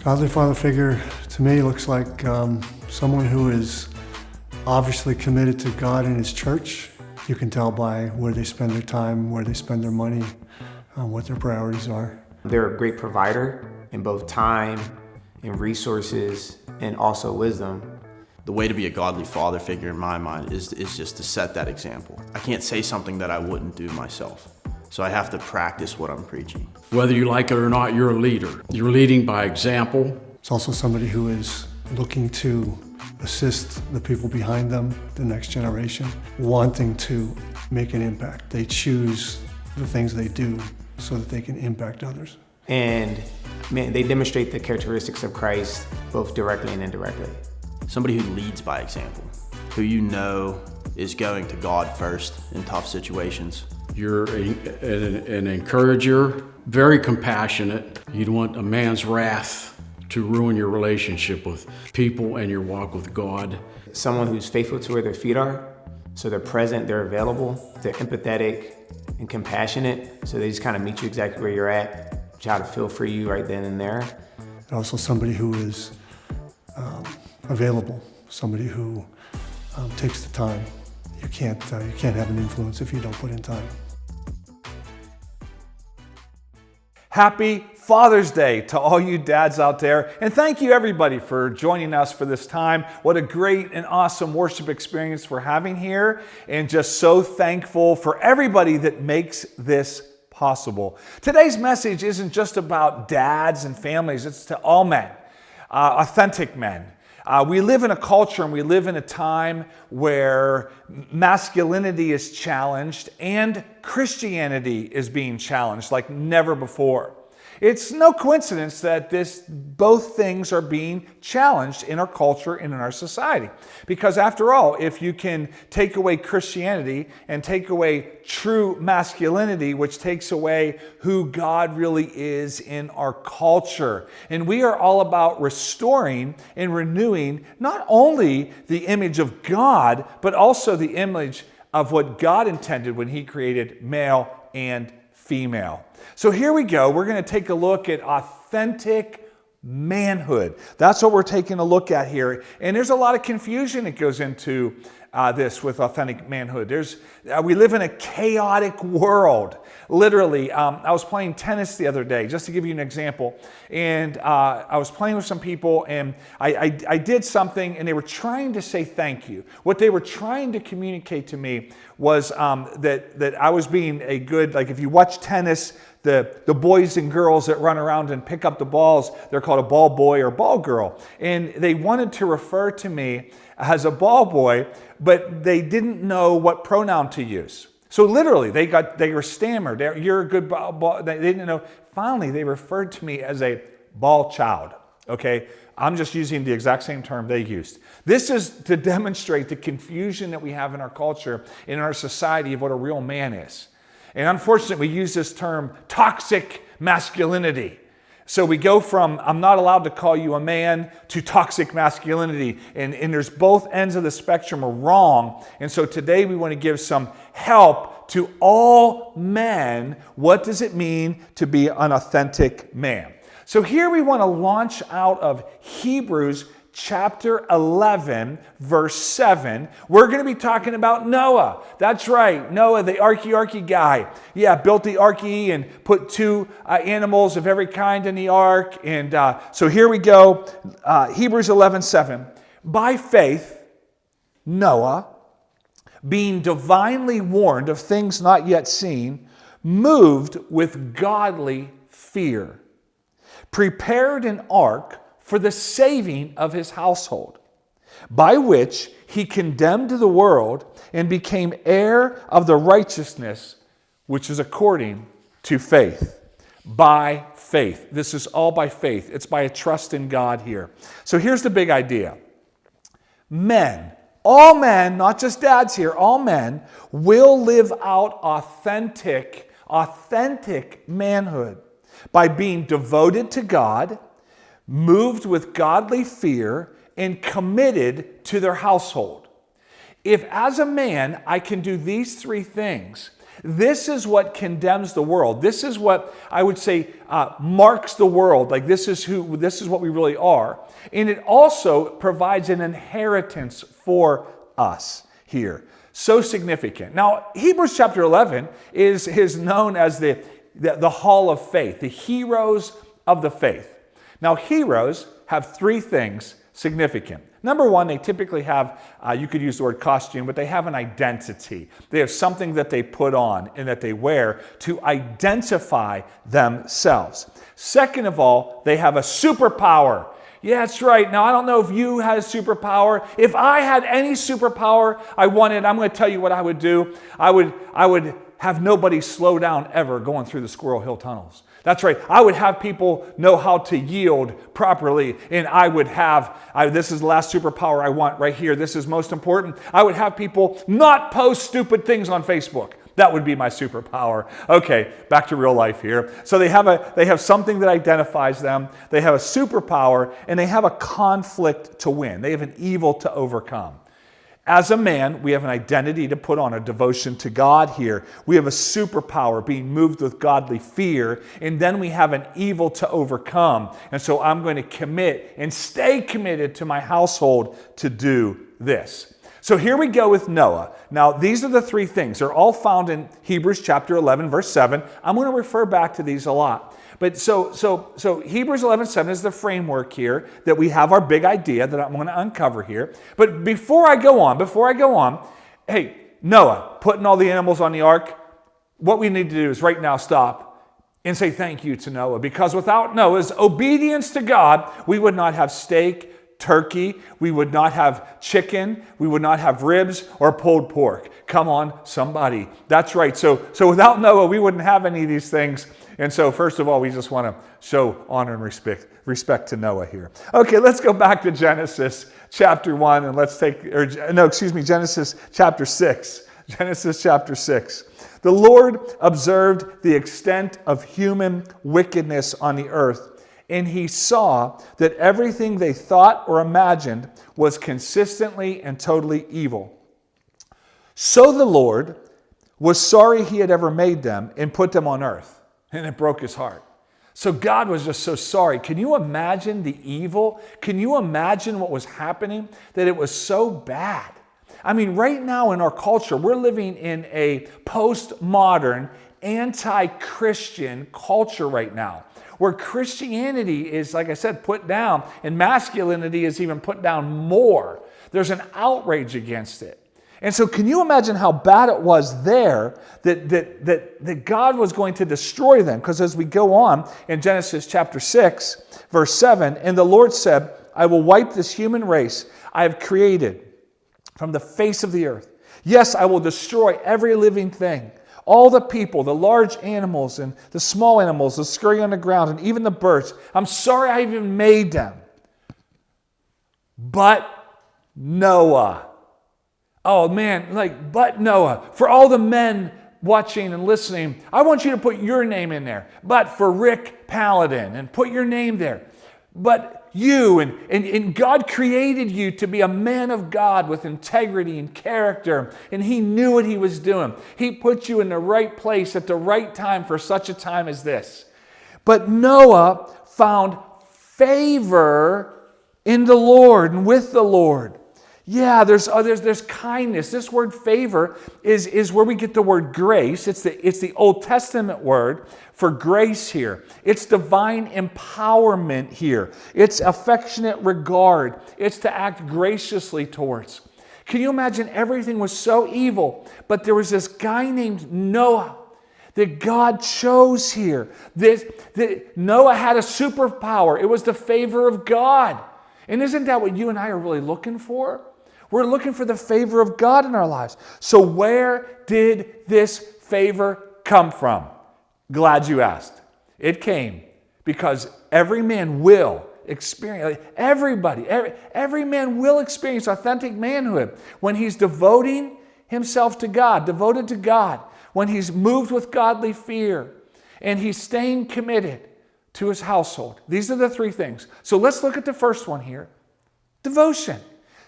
Godly father figure to me looks like someone who is obviously committed to God and His church. You can tell by where they spend their time, where they spend their money, what their priorities are. They're a great provider in both time and resources and also wisdom. The way to be a godly father figure in my mind is just to set that example. I can't say something that I wouldn't do myself. So I have to practice what I'm preaching. Whether you like it or not, you're a leader. You're leading by example. It's also somebody who is looking to assist the people behind them, the next generation, wanting to make an impact. They choose the things they do so that they can impact others. And they demonstrate the characteristics of Christ both directly and indirectly. Somebody who leads by example, who you know is going to God first in tough situations. You're an encourager, very compassionate. You don't want a man's wrath to ruin your relationship with people and your walk with God. Someone who's faithful to where their feet are, so they're present, they're available, they're empathetic and compassionate, so they just kind of meet you exactly where you're at, try to feel for you right then and there. And also somebody who is available, somebody who takes the time. You can't have an influence if you don't put in time. Happy Father's Day to all you dads out there. And thank you everybody for joining us for this time. What a great and awesome worship experience we're having here. And just so thankful for everybody that makes this possible. Today's message isn't just about dads and families. It's to all men, authentic men. We live in a culture and we live in a time where masculinity is challenged and Christianity is being challenged like never before. It's no coincidence that both things are being challenged in our culture and in our society. Because after all, if you can take away Christianity and take away true masculinity, which takes away who God really is in our culture. And we are all about restoring and renewing not only the image of God, but also the image of what God intended when He created male and female. So here we go. We're going to take a look at authentic manhood. That's what we're taking a look at here. And there's a lot of confusion that goes into this with authentic manhood. We live in a chaotic world. Literally, I was playing tennis the other day, just to give you an example. And I was playing with some people, and I did something, and they were trying to say thank you. What they were trying to communicate to me was that I was being a good, like if you watch tennis, the boys and girls that run around and pick up the balls, they're called a ball boy or ball girl. And they wanted to refer to me as a ball boy, but they didn't know what pronoun to use. So literally, they were stammered. You're a good ball. They didn't know. Finally, they referred to me as a ball child. Okay, I'm just using the exact same term they used. This is to demonstrate the confusion that we have in our culture, in our society, of what a real man is. And unfortunately, we use this term toxic masculinity. So we go from, I'm not allowed to call you a man, to toxic masculinity. And there's both ends of the spectrum are wrong. And so today we want to give some help to all men. What does it mean to be an authentic man? So here we want to launch out of Hebrews chapter 11, verse 7. We're going to be talking about Noah. That's right, Noah, the arky guy. Yeah, built the arky and put two animals of every kind in the ark. And so here we go, Hebrews 11, 7. By faith, Noah, being divinely warned of things not yet seen, moved with godly fear, prepared an ark for the saving of his household, by which he condemned the world and became heir of the righteousness which is according to faith. By faith. This is all by faith. It's by a trust in God here. So here's the big idea. Men, all men, not just dads here, all men will live out authentic manhood by being devoted to God, moved with godly fear, and committed to their household. If as a man I can do these three things, This is what condemns the world. This is what I would say marks the world. Like this is what we really are. And it also provides an inheritance for us here. So significant. Now, Hebrews chapter 11 is known as the hall of faith, the heroes of the faith. Now, heroes have three things significant. Number one, they typically have, you could use the word costume, but they have an identity. They have something that they put on and that they wear to identify themselves. Second of all, they have a superpower. Yeah, that's right. Now, I don't know if you had a superpower. If I had any superpower I'm going to tell you what I would do. I would have nobody slow down ever going through the Squirrel Hill tunnels. That's right. I would have people know how to yield properly. And this is the last superpower I want right here. This is most important. I would have people not post stupid things on Facebook. That would be my superpower. Okay, back to real life here. So they have something that identifies them. They have a superpower, and they have a conflict to win. They have an evil to overcome. As a man, we have an identity to put on, a devotion to God here. We have a superpower, being moved with godly fear, and then we have an evil to overcome. And so I'm going to commit and stay committed to my household to do this. So here we go with Noah. Now, these are the three things. They're all found in Hebrews chapter 11, verse 7. I'm going to refer back to these a lot. But so Hebrews 11:7 is the framework here that we have our big idea that I'm going to uncover here. But before I go on, hey, Noah, putting all the animals on the ark, what we need to do is right now stop and say thank you to Noah. Because without Noah's obedience to God, we would not have steak, turkey, we would not have chicken, we would not have ribs or pulled pork. Come on, somebody. That's right. So without Noah, we wouldn't have any of these things. And so first of all, we just want to show honor and respect to Noah here. Okay, let's go back to Genesis chapter 1 and Genesis chapter 6. Genesis chapter 6. The Lord observed the extent of human wickedness on the earth, and he saw that everything they thought or imagined was consistently and totally evil. So the Lord was sorry he had ever made them and put them on earth. And it broke his heart. So God was just so sorry. Can you imagine the evil? Can you imagine what was happening? That it was so bad. I mean, right now in our culture, we're living in a postmodern, anti-Christian culture right now, where Christianity is, like I said, put down, and masculinity is even put down more. There's an outrage against it. And so can you imagine how bad it was there that God was going to destroy them? Because as we go on in Genesis chapter 6, verse 7, and the Lord said, I will wipe this human race I have created from the face of the earth. Yes, I will destroy every living thing, all the people, the large animals and the small animals, the scurry on the ground, and even the birds. I'm sorry I even made them. But Noah. Oh man, but Noah. For all the men watching and listening, I want you to put your name in there. But for Rick Paladin, and put your name there. But you, and God created you to be a man of God with integrity and character, and he knew what he was doing. He put you in the right place at the right time for such a time as this. But Noah found favor in the Lord and with the Lord. Yeah, there's kindness. This word favor is where we get the word grace. It's the Old Testament word for grace here. It's divine empowerment here. It's affectionate regard. It's to act graciously towards. Can you imagine everything was so evil, but there was this guy named Noah that God chose here. Noah had a superpower. It was the favor of God. And isn't that what you and I are really looking for? We're looking for the favor of God in our lives. So where did this favor come from? Glad you asked. It came because every man will experience, every man will experience authentic manhood when he's devoting himself to God, devoted to God, when he's moved with godly fear, and he's staying committed to his household. These are the three things. So let's look at the first one here. Devotion.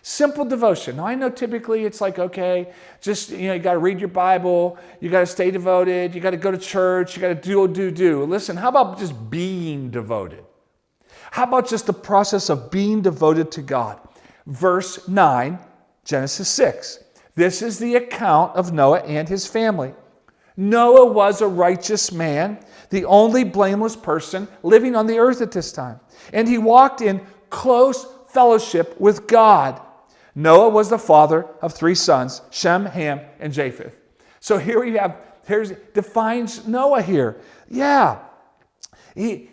Simple devotion. Now I know typically it's like, okay, just, you got to read your Bible, you got to stay devoted, you got to go to church, you got to do. Listen, how about just being devoted? How about just the process of being devoted to God? Verse 9, Genesis 6. This is the account of Noah and his family. Noah was a righteous man, the only blameless person living on the earth at this time. And he walked in close fellowship with God. Noah was the father of 3 sons, Shem, Ham, and Japheth. So here we have, defines Noah here. Yeah, he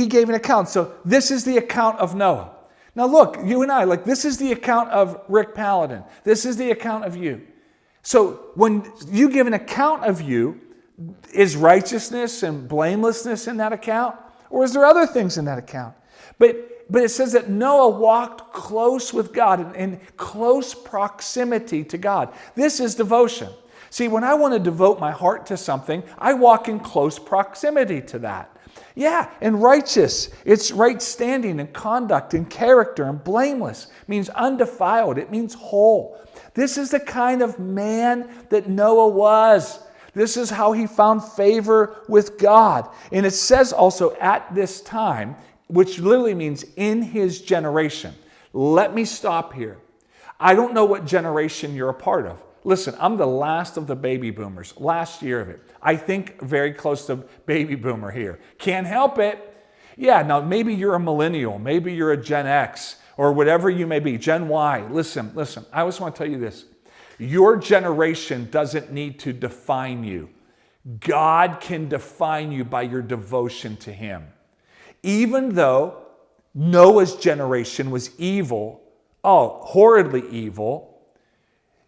gave an account. So this is the account of Noah. Now look, you and I, this is the account of Rick Paladin. This is the account of you. So when you give an account of you, is righteousness and blamelessness in that account? Or is there other things in that account? But it says that Noah walked close with God, in close proximity to God. This is devotion. See, when I want to devote my heart to something, I walk in close proximity to that. Yeah, and righteous, it's right standing and conduct and character, and blameless means undefiled. It means whole. This is the kind of man that Noah was. This is how he found favor with God. And it says also at this time, which literally means in his generation. Let me stop here. I don't know what generation you're a part of. Listen, I'm the last of the baby boomers, last year of it. I think very close to baby boomer here. Can't help it. Yeah, now maybe you're a millennial, maybe you're a Gen X, or whatever you may be, Gen Y. Listen, I always want to tell you this. Your generation doesn't need to define you. God can define you by your devotion to him. Even though Noah's generation was evil, horridly evil,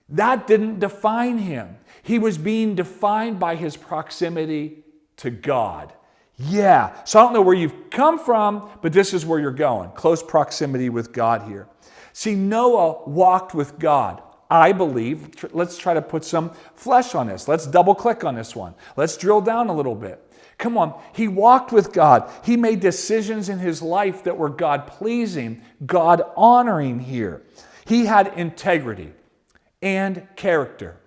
that didn't define him. He was being defined by his proximity to God. Yeah, so I don't know where you've come from, but this is where you're going. Close proximity with God here. See, Noah walked with God. I believe, let's try to put some flesh on this. Let's double click on this one. Let's drill down a little bit. Come on, he walked with God. He made decisions in his life that were God-pleasing, God-honoring here. He had integrity and character.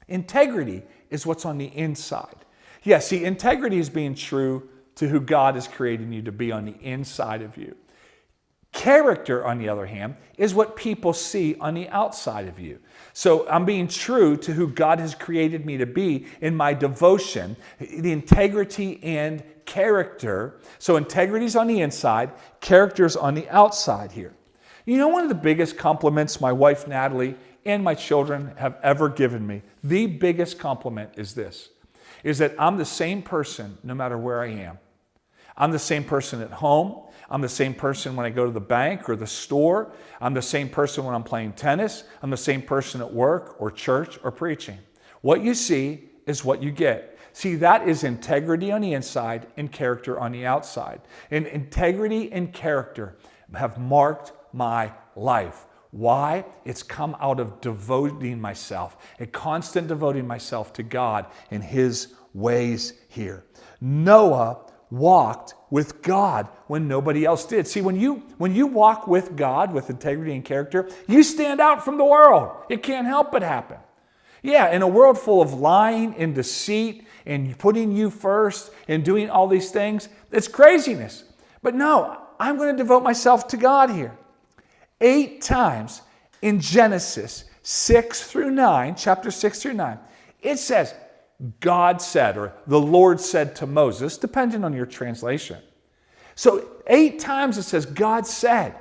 Integrity is what's on the inside. Yeah, see, integrity is being true to who God is creating you to be on the inside of you. Character, on the other hand, is what people see on the outside of you. So I'm being true to who God has created me to be in my devotion, the integrity and character. So integrity is on the inside, character is on the outside here. You know, one of the biggest compliments my wife Natalie and my children have ever given me, the biggest compliment is this, is that I'm the same person no matter where I am. I'm the same person at home. I'm the same person when I go to the bank or the store. I'm the same person when I'm playing tennis. I'm the same person at work or church or preaching. What you see is what you get. See, that is integrity on the inside and character on the outside. And integrity and character have marked my life. Why? It's come out of devoting myself, a constant devoting myself to God and his ways here. Noah walked with God when nobody else did. See, when you walk with God with integrity and character, you stand out from the world. It can't help but happen. Yeah, in a world full of lying and deceit and putting you first and doing all these things, it's craziness. But no, I'm going to devote myself to God here. 8 times in Genesis 6 through 9, chapter 6 through 9, it says, God said, or the Lord said to Moses, depending on your translation. So 8 times it says, God said.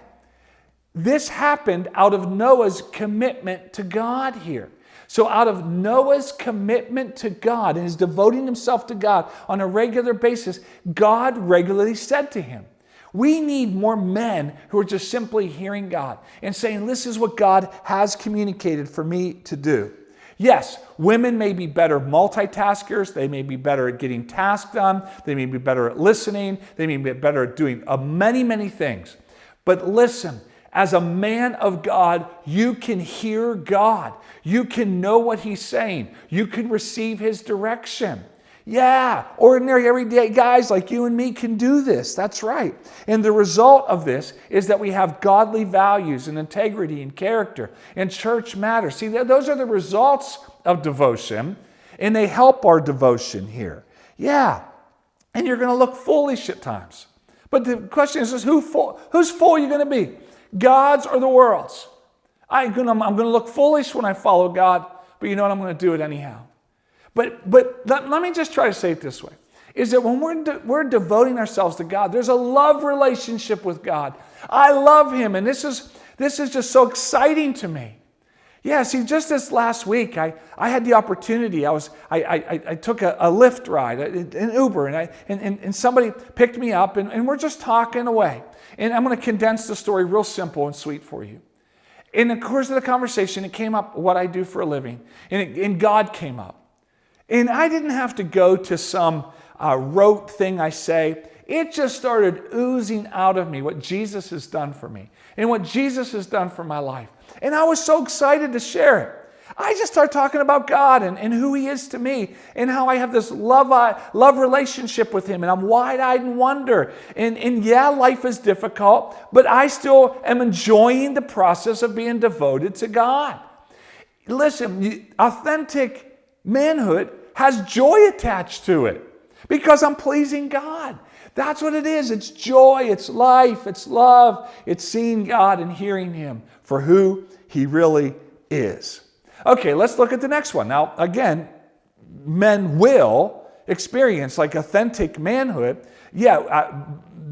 This happened out of Noah's commitment to God here. So out of Noah's commitment to God and his devoting himself to God on a regular basis, God regularly said to him. We need more men who are just simply hearing God and saying, this is what God has communicated for me to do. Yes, women may be better multitaskers. They may be better at getting tasks done. They may be better at listening. They may be better at doing many, many things. But listen, as a man of God, you can hear God. You can know what he's saying. You can receive his direction. Yeah, ordinary, everyday guys like you and me can do this. That's right. And the result of this is that we have godly values and integrity and character, and church matters. See, those are the results of devotion, and they help our devotion here. Yeah, and you're going to look foolish at times. But the question is who's fool are you going to be? God's or the world's? I'm going to look foolish when I follow God, but you know what? I'm going to do it anyhow. But let me just try to say it this way, is that when we're devoting ourselves to God, there's a love relationship with God. I love Him, and this is just so exciting to me. Yeah, see, just this last week, I had the opportunity. I took a Lyft ride, an Uber, and somebody picked me up, and we're just talking away. And I'm going to condense the story real simple and sweet for you. In the course of the conversation, it came up what I do for a living, and God came up. And I didn't have to go to some rote thing I say. It just started oozing out of me what Jesus has done for me and what Jesus has done for my life. And I was so excited to share it. I just started talking about God and who He is to me and how I have this love relationship with Him, and I'm wide-eyed in wonder. And yeah, life is difficult, but I still am enjoying the process of being devoted to God. Listen, authentic manhood has joy attached to it because I'm pleasing God. That's what it is. It's joy, it's life, it's love. It's seeing God and hearing Him for who He really is. Okay, let's look at the next one. Now, again, men will experience like authentic manhood,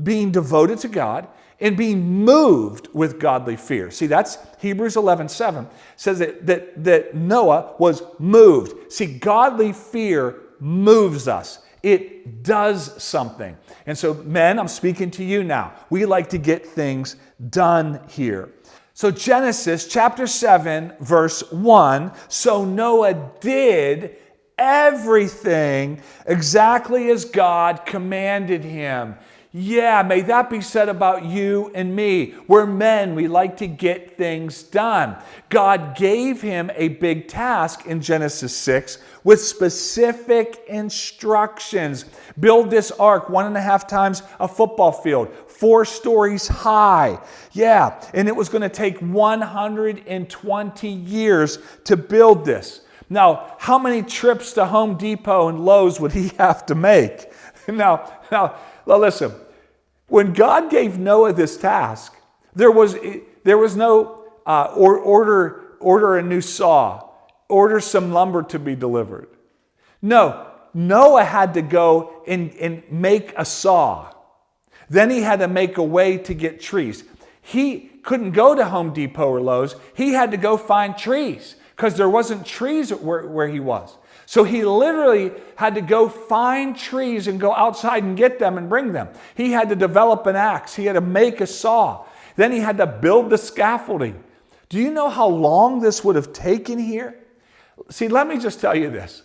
being devoted to God and being moved with godly fear. See, that's Hebrews 11:7 says that Noah was moved. See, godly fear moves us. It does something. And so, men, I'm speaking to you now. We like to get things done here. So Genesis chapter 7, verse 1, so Noah did everything exactly as God commanded him. Yeah, may that be said about you and me. We're men. We like to get things done. God gave him a big task in Genesis 6 with specific instructions. Build this ark 1.5 times a football field, 4 stories high. Yeah, and it was going to take 120 years to build this. Now, how many trips to Home Depot and Lowe's would he have to make? Now, listen, when God gave Noah this task, there was no order a new saw, order some lumber to be delivered. No, Noah had to go and make a saw. Then he had to make a way to get trees. He couldn't go to Home Depot or Lowe's. He had to go find trees because there wasn't trees where he was. So he literally had to go find trees and go outside and get them and bring them. He had to develop an axe. He had to make a saw. Then he had to build the scaffolding. Do you know how long this would have taken here? See, let me just tell you this.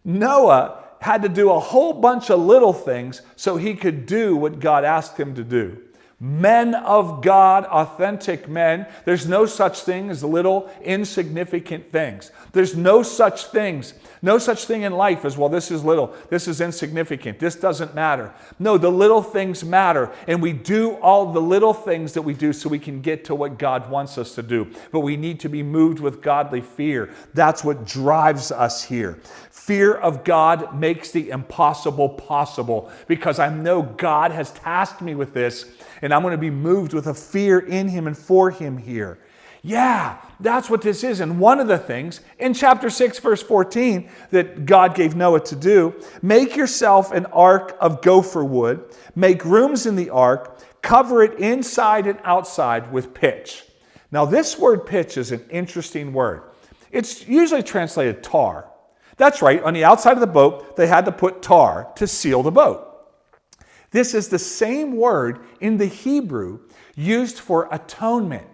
Noah had to do a whole bunch of little things so he could do what God asked him to do. Men of God, authentic men, there's no such thing as little insignificant things. There's no such thing in life as, well, this is little, this is insignificant, this doesn't matter. No, the little things matter, and we do all the little things that we do so we can get to what God wants us to do. But we need to be moved with godly fear. That's what drives us here. Fear of God makes the impossible possible because I know God has tasked me with this, and I'm going to be moved with a fear in Him and for Him here. Yeah, that's what this is. And one of the things in chapter 6, verse 14, that God gave Noah to do, make yourself an ark of gopher wood, make rooms in the ark, cover it inside and outside with pitch. Now, this word pitch is an interesting word. It's usually translated tar. That's right, on the outside of the boat, they had to put tar to seal the boat. This is the same word in the Hebrew used for atonement.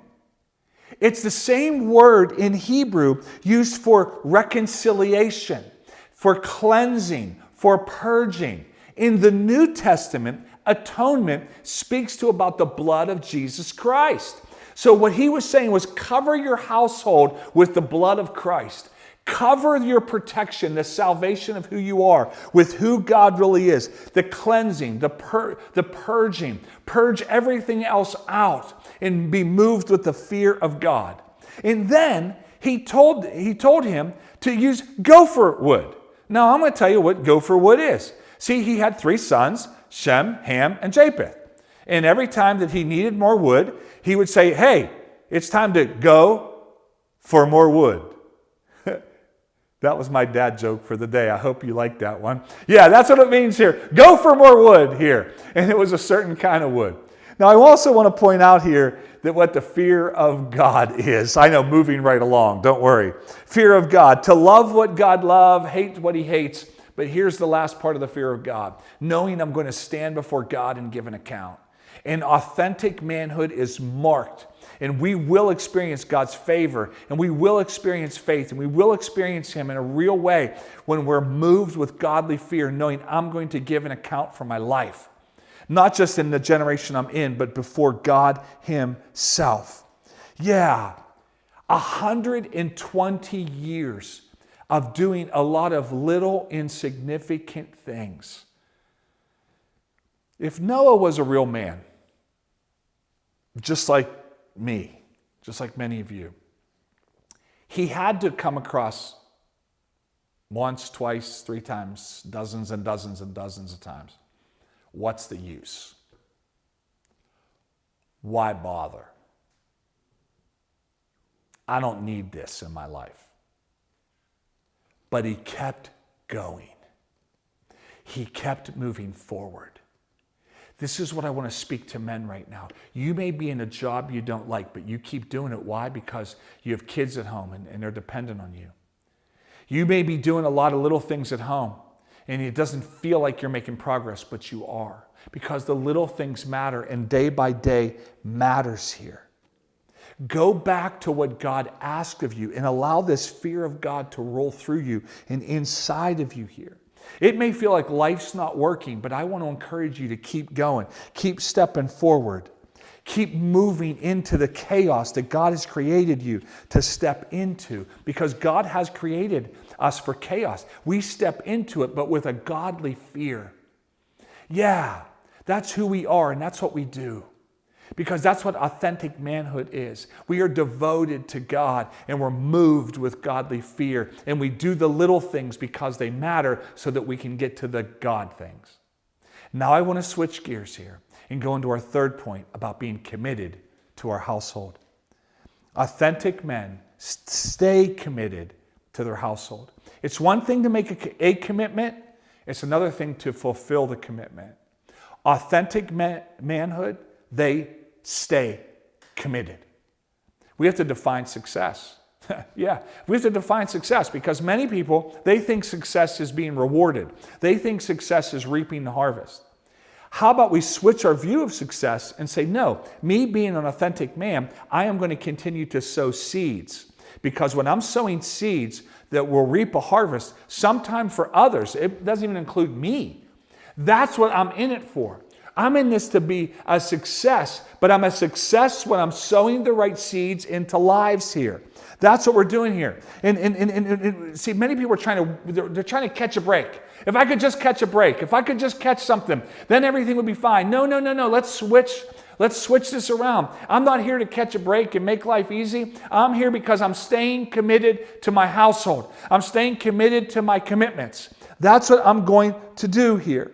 It's the same word in Hebrew used for reconciliation, for cleansing, for purging. In the New Testament, atonement speaks about the blood of Jesus Christ. So what he was saying was cover your household with the blood of Christ. Cover your protection, the salvation of who you are, with who God really is. The cleansing, the purging. Purge everything else out and be moved with the fear of God. And then he told him to use gopher wood. Now I'm going to tell you what gopher wood is. See, he had 3 sons, Shem, Ham, and Japheth. And every time that he needed more wood, he would say, hey, it's time to go for more wood. That was my dad joke for the day. I hope you liked that one. Yeah, that's what it means here. Go for more wood here. And it was a certain kind of wood. Now, I also want to point out here that what the fear of God is. I know, moving right along, don't worry. Fear of God, to love what God loves, hate what he hates. But here's the last part of the fear of God. Knowing I'm going to stand before God and give an account. And authentic manhood is marked. And we will experience God's favor, and we will experience faith, and we will experience him in a real way when we're moved with godly fear, knowing I'm going to give an account for my life. Not just in the generation I'm in, but before God himself. Yeah, 120 years of doing a lot of little insignificant things. If Noah was a real man, just like me, just like many of you, he had to come across once, twice, 3 times, dozens and dozens and dozens of times. What's the use? Why bother? I don't need this in my life. But he kept going. He kept moving forward. This is what I want to speak to men right now. You may be in a job you don't like, but you keep doing it. Why? Because you have kids at home and they're dependent on you. You may be doing a lot of little things at home and it doesn't feel like you're making progress, but you are. Because the little things matter and day by day matters here. Go back to what God asked of you and allow this fear of God to roll through you and inside of you here. It may feel like life's not working, but I want to encourage you to keep going. Keep stepping forward. Keep moving into the chaos that God has created you to step into, because God has created us for chaos. We step into it, but with a godly fear. Yeah, that's who we are and that's what we do. Because that's what authentic manhood is. We are devoted to God and we're moved with godly fear. And we do the little things because they matter so that we can get to the God things. Now I want to switch gears here and go into our third point about being committed to our household. Authentic men stay committed to their household. It's one thing to make a commitment. It's another thing to fulfill the commitment. Authentic manhood, they stay committed. We have to define success. Yeah, we have to define success because many people, they think success is being rewarded. They think success is reaping the harvest. How about we switch our view of success and say, no, me being an authentic man, I am going to continue to sow seeds. Because when I'm sowing seeds that will reap a harvest, sometime for others, it doesn't even include me. That's what I'm in it for. I'm in this to be a success, but I'm a success when I'm sowing the right seeds into lives here. That's what we're doing here. And see, many people are they're trying to catch a break. If I could just catch a break, if I could just catch something, then everything would be fine. No. Let's switch this around. I'm not here to catch a break and make life easy. I'm here because I'm staying committed to my household. I'm staying committed to my commitments. That's what I'm going to do here.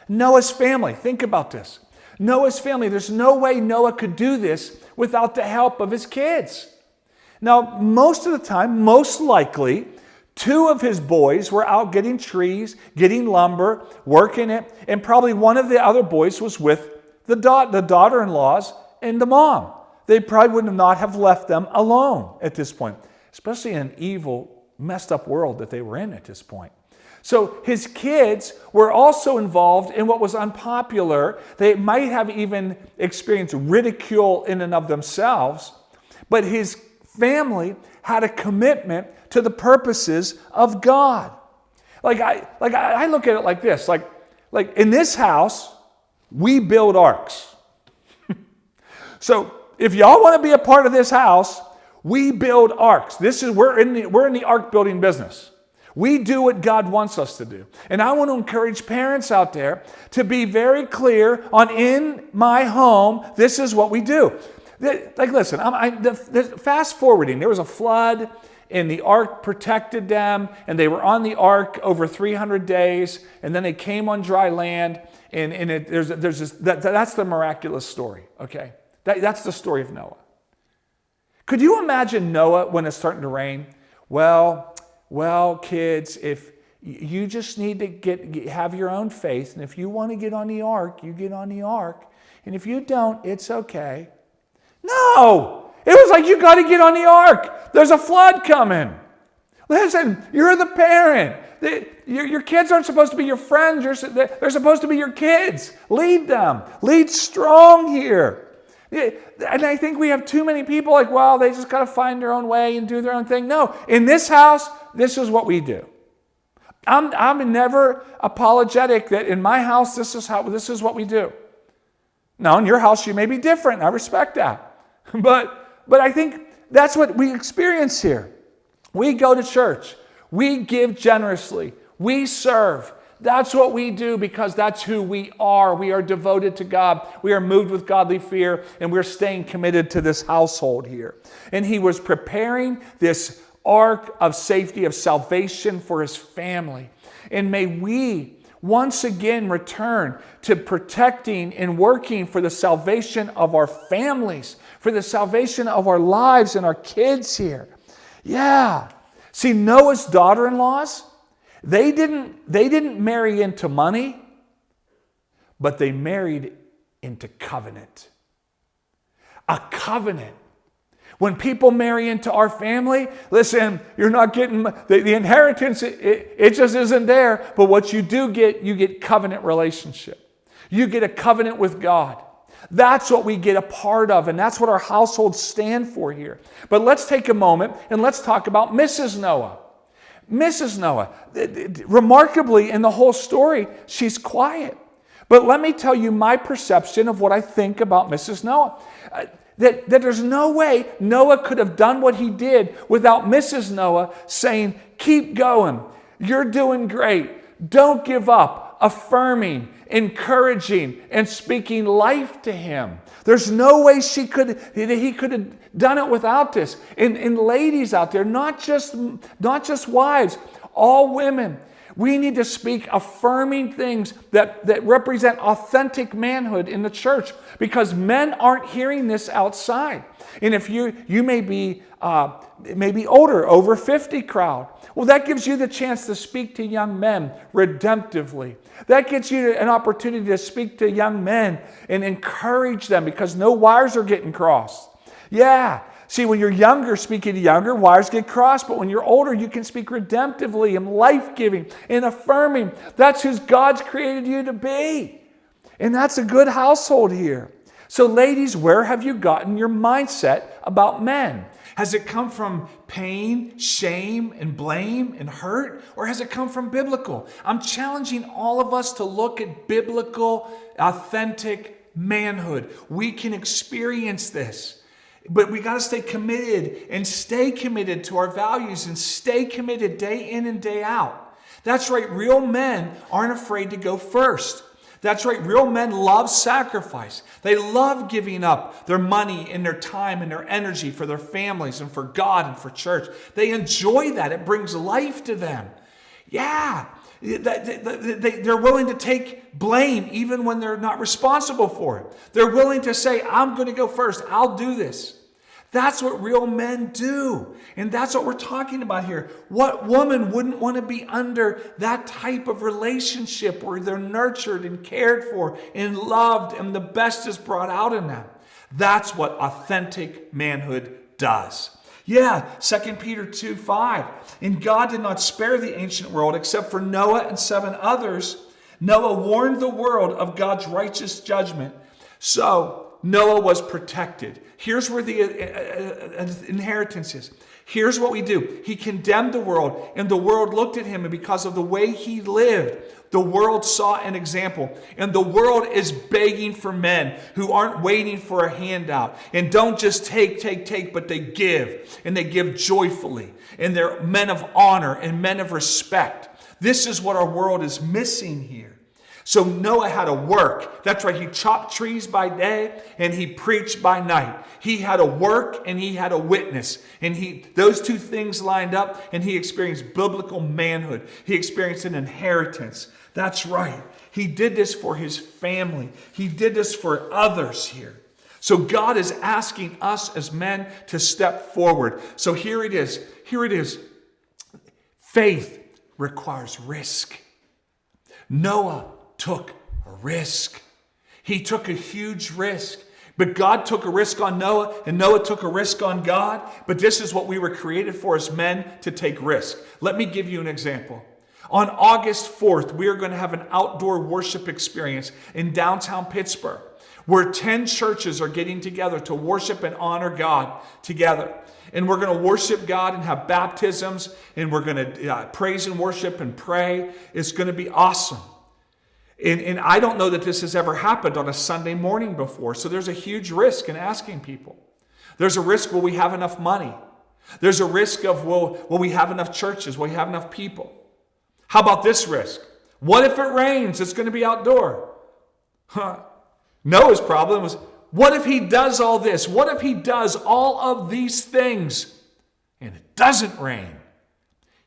Noah's family, think about this. Noah's family, there's no way Noah could do this without the help of his kids. Now, most of the time, most likely, 2 of his boys were out getting trees, getting lumber, working it, and probably one of the other boys was with the daughter-in-laws and the mom. They probably would not have left them alone at this point, especially in an evil, messed up world that they were in at this point. So his kids were also involved in what was unpopular. They might have even experienced ridicule in and of themselves, but his family had a commitment to the purposes of God. I look at it like this, like in this house, we build arks. So if y'all want to be a part of this house, We build arks. We're in the ark building business. We do what God wants us to do. And I want to encourage parents out there to be very clear on, in my home, this is what we do. Like, listen, fast forwarding, there was a flood, and the ark protected them, and they were on the ark over 300 days, and then they came on dry land, that's the miraculous story, okay? That's the story of Noah. Could you imagine Noah when it's starting to rain? Well, kids, if you just need to have your own faith, and if you want to get on the ark, you get on the ark, and if you don't, it's okay. No! It was like, you got to get on the ark. There's a flood coming. Listen, you're the parent. Your kids aren't supposed to be your friends. They're supposed to be your kids. Lead them. Lead strong here. And I think we have too many people like, well, they just got to find their own way and do their own thing. No, in this house, this is what we do. I'm never apologetic that in my house, this is what we do. Now, in your house, you may be different. I respect that. But I think that's what we experience here. We go to church. We give generously. We serve. That's what we do because that's who we are. We are devoted to God. We are moved with godly fear, and we're staying committed to this household here. And he was preparing this ark of safety, of salvation for his family. And may we once again return to protecting and working for the salvation of our families, for the salvation of our lives and our kids here. Yeah. See, Noah's daughter-in-laws, they didn't marry into money, but they married into covenant. A covenant. When people marry into our family, listen, you're not getting the inheritance, it just isn't there. But what you do get, you get covenant relationship. You get a covenant with God. That's what we get a part of, and that's what our households stand for here. But let's take a moment and let's talk about Mrs. Noah. Mrs. Noah, remarkably in the whole story, she's quiet. But let me tell you my perception of what I think about Mrs. Noah. That there's no way Noah could have done what he did without Mrs. Noah saying, keep going, you're doing great, don't give up, affirming, encouraging, and speaking life to him. There's no way he could have done it without this. And ladies out there, not just wives, all women, we need to speak affirming things that represent authentic manhood in the church, because men aren't hearing this outside. And if you may be maybe older, over 50 crowd, well, that gives you the chance to speak to young men redemptively. That gets you an opportunity to speak to young men and encourage them, because no wires are getting crossed. Yeah. See, when you're younger, speaking to younger, wires get crossed. But when you're older, you can speak redemptively and life-giving and affirming. That's who God's created you to be. And that's a good household here. So ladies, where have you gotten your mindset about men? Has it come from pain, shame, and blame and hurt? Or has it come from biblical? I'm challenging all of us to look at biblical, authentic manhood. We can experience this. But we got to stay committed and stay committed to our values and stay committed day in and day out. That's right. Real men aren't afraid to go first. That's right. Real men love sacrifice. They love giving up their money and their time and their energy for their families and for God and for church. They enjoy that. It brings life to them. Yeah. They're willing to take blame even when they're not responsible for it. They're willing to say, I'm going to go first. I'll do this. That's what real men do. And that's what we're talking about here. What woman wouldn't want to be under that type of relationship where they're nurtured and cared for and loved and the best is brought out in them? That's what authentic manhood does. Yeah, 2 Peter 2:5. And God did not spare the ancient world except for Noah and 7 others. Noah warned the world of God's righteous judgment. So Noah was protected. Here's where the inheritance is. Here's what we do. He condemned the world, and the world looked at him, and because of the way he lived, the world saw an example. And the world is begging for men who aren't waiting for a handout and don't just take, but they give, and they give joyfully. And they're men of honor and men of respect. This is what our world is missing here. So Noah had to work. That's right. He chopped trees by day and he preached by night. He had to work and he had to witness. And those two things lined up, and he experienced biblical manhood. He experienced an inheritance. That's right. He did this for his family. He did this for others here. So God is asking us as men to step forward. So here it is. Here it is. Faith requires risk. Noah took a risk. He took a huge risk. But God took a risk on Noah, and Noah took a risk on God. But this is what we were created for as men, to take risk. Let me give you an example. On August 4th, we are going to have an outdoor worship experience in downtown Pittsburgh, where 10 churches are getting together to worship and honor God together. And we're going to worship God and have baptisms, and we're going to praise and worship and pray. It's going to be awesome. And I don't know that this has ever happened on a Sunday morning before. So there's a huge risk in asking people. There's a risk, will we have enough money? There's a risk of, will we have enough churches? Will we have enough people? How about this risk? What if it rains? It's going to be outdoor. Noah's problem was, what if he does all this? What if he does all of these things and it doesn't rain?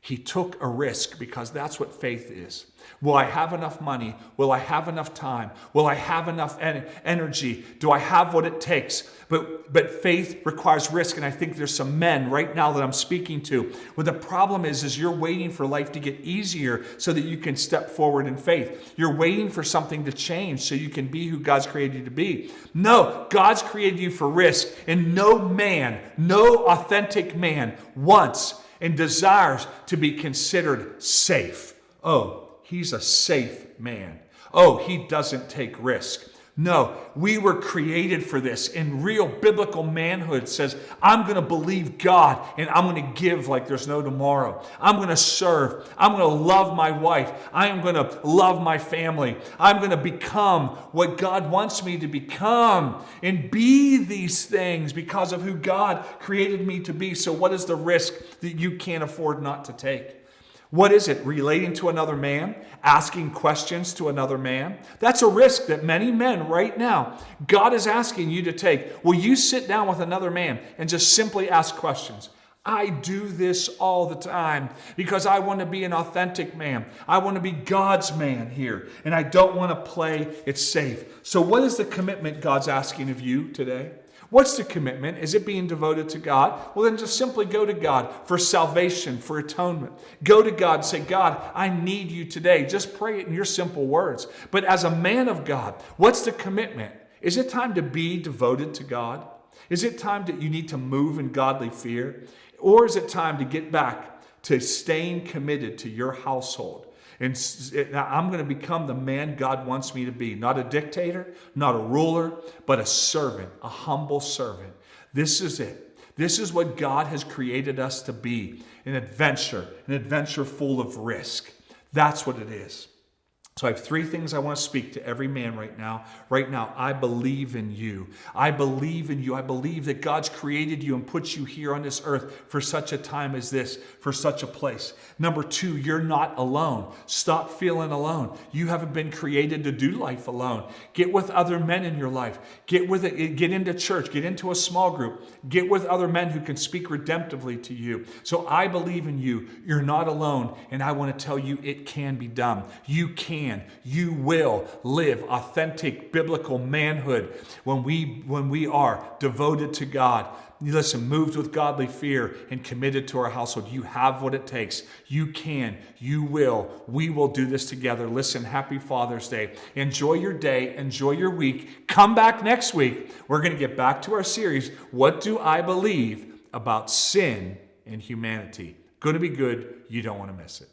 He took a risk, because that's what faith is. Will I have enough money? Will I have enough time? Will I have enough energy? Do I have what it takes? But faith requires risk, and I think there's some men right now that I'm speaking to where the problem is you're waiting for life to get easier so that you can step forward in faith. You're waiting for something to change so you can be who God's created you to be. No, God's created you for risk, and no man, no authentic man wants and desires to be considered safe. Oh, he's a safe man. Oh, he doesn't take risk. No, we were created for this. And real biblical manhood says, I'm going to believe God, and I'm going to give like there's no tomorrow. I'm going to serve. I'm going to love my wife. I am going to love my family. I'm going to become what God wants me to become and be these things because of who God created me to be. So what is the risk that you can't afford not to take? What is it? Relating to another man? Asking questions to another man? That's a risk that many men right now, God is asking you to take. Will you sit down with another man and just simply ask questions? I do this all the time because I want to be an authentic man. I want to be God's man here, and I don't want to play it safe. So what is the commitment God's asking of you today? What's the commitment? Is it being devoted to God? Well, then just simply go to God for salvation, for atonement. Go to God and say, God, I need you today. Just pray it in your simple words. But as a man of God, what's the commitment? Is it time to be devoted to God? Is it time that you need to move in godly fear? Or is it time to get back to staying committed to your household? And I'm going to become the man God wants me to be. Not a dictator, not a ruler, but a servant, a humble servant. This is it. This is what God has created us to be. An adventure full of risk. That's what it is. So I have 3 things I want to speak to every man right now. Right now, I believe in you. I believe in you. I believe that God's created you and put you here on this earth for such a time as this, for such a place. Number 2, you're not alone. Stop feeling alone. You haven't been created to do life alone. Get with other men in your life. Get into church. Get into a small group. Get with other men who can speak redemptively to you. So I believe in you. You're not alone. And I want to tell you it can be done. You can. You will live authentic biblical manhood when we are devoted to God. Listen, moved with godly fear and committed to our household. You have what it takes. You can. You will. We will do this together. Listen, happy Father's Day. Enjoy your day. Enjoy your week. Come back next week. We're going to get back to our series, What Do I Believe About Sin and Humanity? Going to be good. You don't want to miss it.